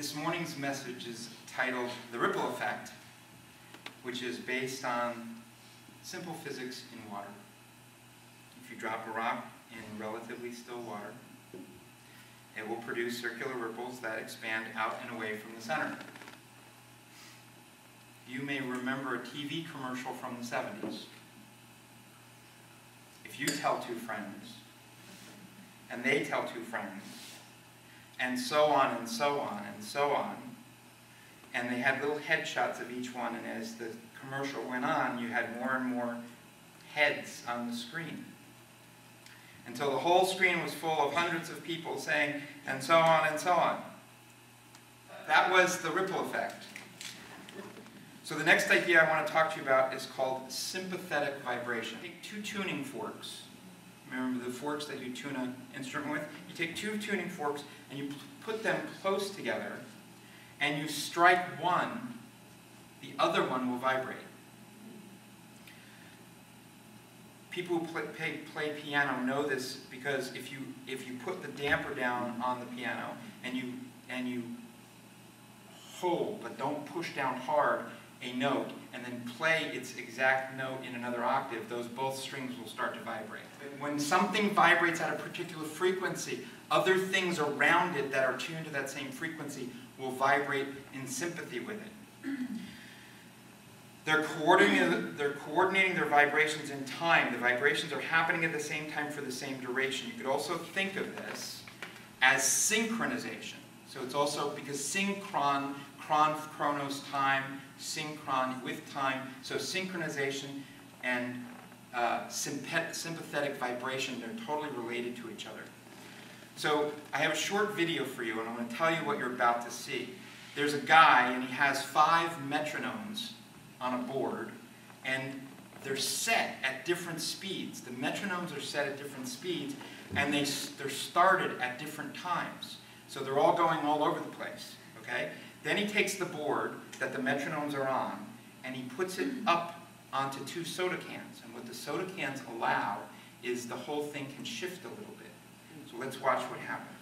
This morning's message is titled The Ripple Effect, which is based on simple physics in water. If you drop a rock in relatively still water, it will produce circular ripples that expand out and away from the center. You may remember a TV commercial from the 70s. If you tell two friends, and they tell two friends, and so on and so on and so on, and they had little headshots of each one, and as the commercial went on, you had more and more heads on the screen, until the whole screen was full of hundreds of people saying, and so on and so on. That was the ripple effect. So the next idea I want to talk to you about is called sympathetic vibration. Take two tuning forks. Remember the forks that you tune an instrument with? You take two tuning forks and you put them close together, and you strike one, the other one will vibrate. People who play piano know this, because if you put the damper down on the piano and you hold but don't push down hard a note and then play its exact note in another octave, both strings will start to vibrate. When something vibrates at a particular frequency, other things around it that are tuned to that same frequency will vibrate in sympathy with it. They're coordinating their vibrations in time. The vibrations are happening at the same time for the same duration. You could also think of this as synchronization. So it's also, because synchron, chronos, time, synchron with time. So synchronization and sympathetic vibration, they're totally related to each other. So I have a short video for you, and I'm going to tell you what you're about to see. There's a guy, and he has 5 metronomes on a board, and they're set at different speeds. The metronomes are set at different speeds, and they're started at different times. So they're all going all over the place, okay? Then he takes the board that the metronomes are on, and he puts it up onto 2 soda cans. And what the soda cans allow is the whole thing can shift a little bit. So let's watch what happens.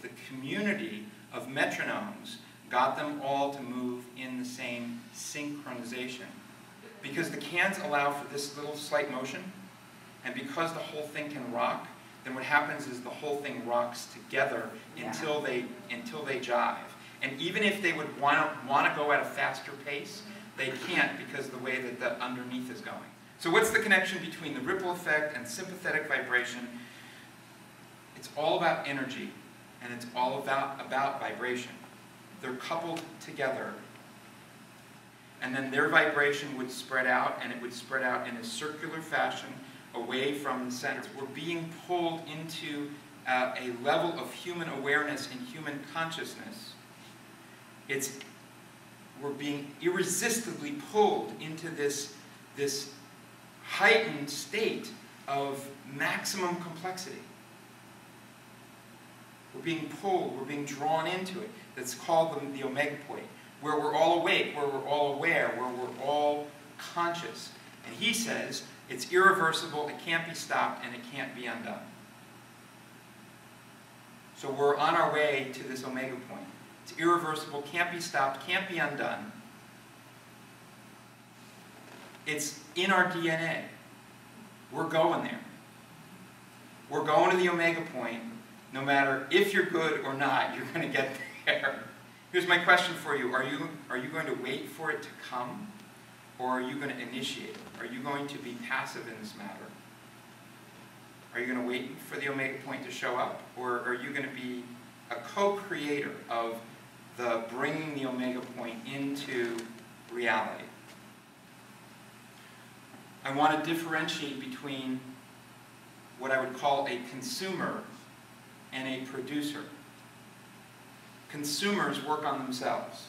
The community of metronomes got them all to move in the same synchronization. Because the cans allow for this little slight motion, and because the whole thing can rock, then what happens is the whole thing rocks together until they jive. And even if they would want to go at a faster pace, they can't, because of the way that the underneath is going. So what's the connection between the ripple effect and sympathetic vibration? It's all about energy, and it's all about vibration. They're coupled together, and then their vibration would spread out, and it would spread out in a circular fashion away from the center. We're being pulled into a level of human awareness and human consciousness. We're being irresistibly pulled into this heightened state of maximum complexity. We're being pulled, we're being drawn into it. That's called the omega point, where we're all awake, where we're all aware, where we're all conscious. And he says it's irreversible, it can't be stopped, and it can't be undone. So we're on our way to this omega point. It's irreversible, can't be stopped, can't be undone. It's in our DNA. We're going there. We're going to the omega point. No matter if you're good or not, you're going to get there. Here's my question for you. Are you going to wait for it to come? Or are you going to initiate it? Are you going to be passive in this matter? Are you going to wait for the omega point to show up? Or are you going to be a co-creator of the bringing the omega point into reality? I want to differentiate between what I would call a consumer and a producer. Consumers work on themselves.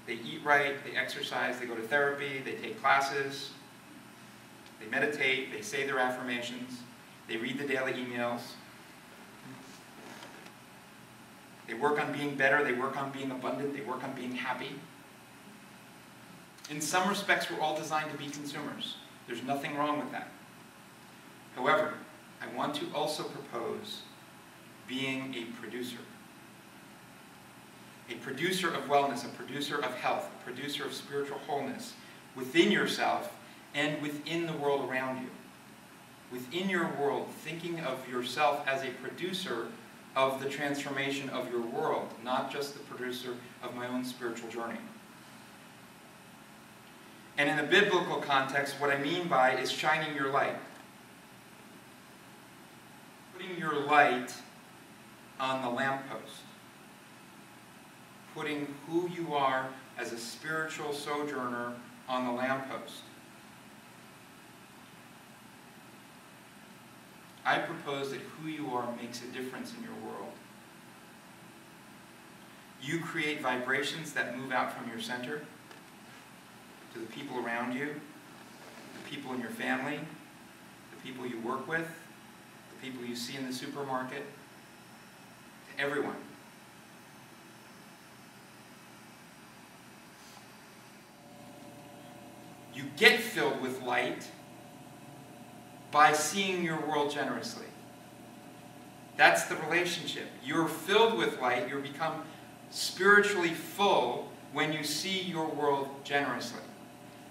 They eat right, they exercise, they go to therapy, they take classes, they meditate, they say their affirmations, they read the daily emails. They work on being better, they work on being abundant, they work on being happy. In some respects, we're all designed to be consumers. There's nothing wrong with that. However, I want to also propose being a producer. A producer of wellness, a producer of health, a producer of spiritual wholeness within yourself and within the world around you. Within your world, thinking of yourself as a producer of the transformation of your world, not just the producer of my own spiritual journey. And in a biblical context, what I mean by is shining your light. Putting your light on the lamppost. Putting who you are as a spiritual sojourner on the lamppost. I propose that who you are makes a difference in your world. You create vibrations that move out from your center to the people around you, the people in your family, the people you work with, the people you see in the supermarket, to everyone. You get filled with light by seeing your world generously. That's the relationship. You're filled with light, you become spiritually full when you see your world generously.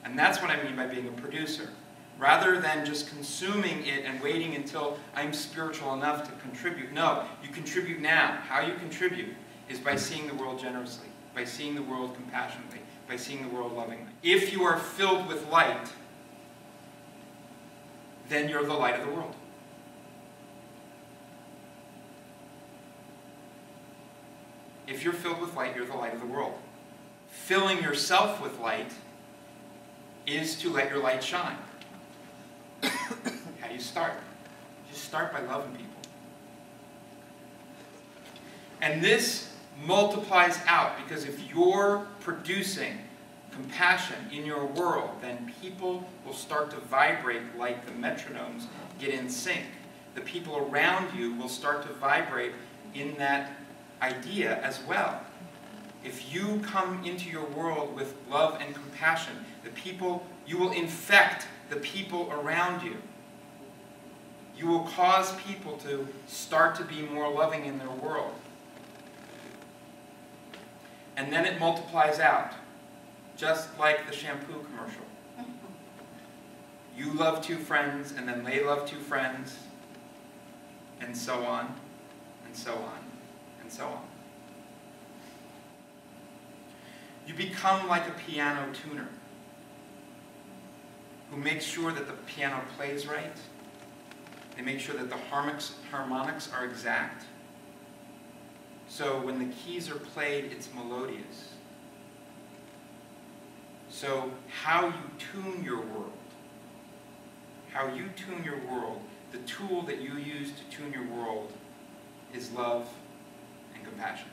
And that's what I mean by being a producer. Rather than just consuming it and waiting until I'm spiritual enough to contribute. No, you contribute now. How you contribute is by seeing the world generously, by seeing the world compassionately, by seeing the world lovingly. If you are filled with light, then you're the light of the world. If you're filled with light, you're the light of the world. Filling yourself with light is to let your light shine. How do you start? You just start by loving people. And this multiplies out, because if you're producing compassion in your world, then people will start to vibrate like the metronomes get in sync. The people around you will start to vibrate in that idea as well. If you come into your world with love and compassion, you will infect the people around you. You will cause people to start to be more loving in their world. And then it multiplies out, just like the shampoo commercial. You love two friends, and then they love two friends, and so on, and so on, and so on. You become like a piano tuner who makes sure that the piano plays right. They make sure that the harmonics are exact. So when the keys are played, it's melodious. So how you tune your world, the tool that you use to tune your world is love and compassion.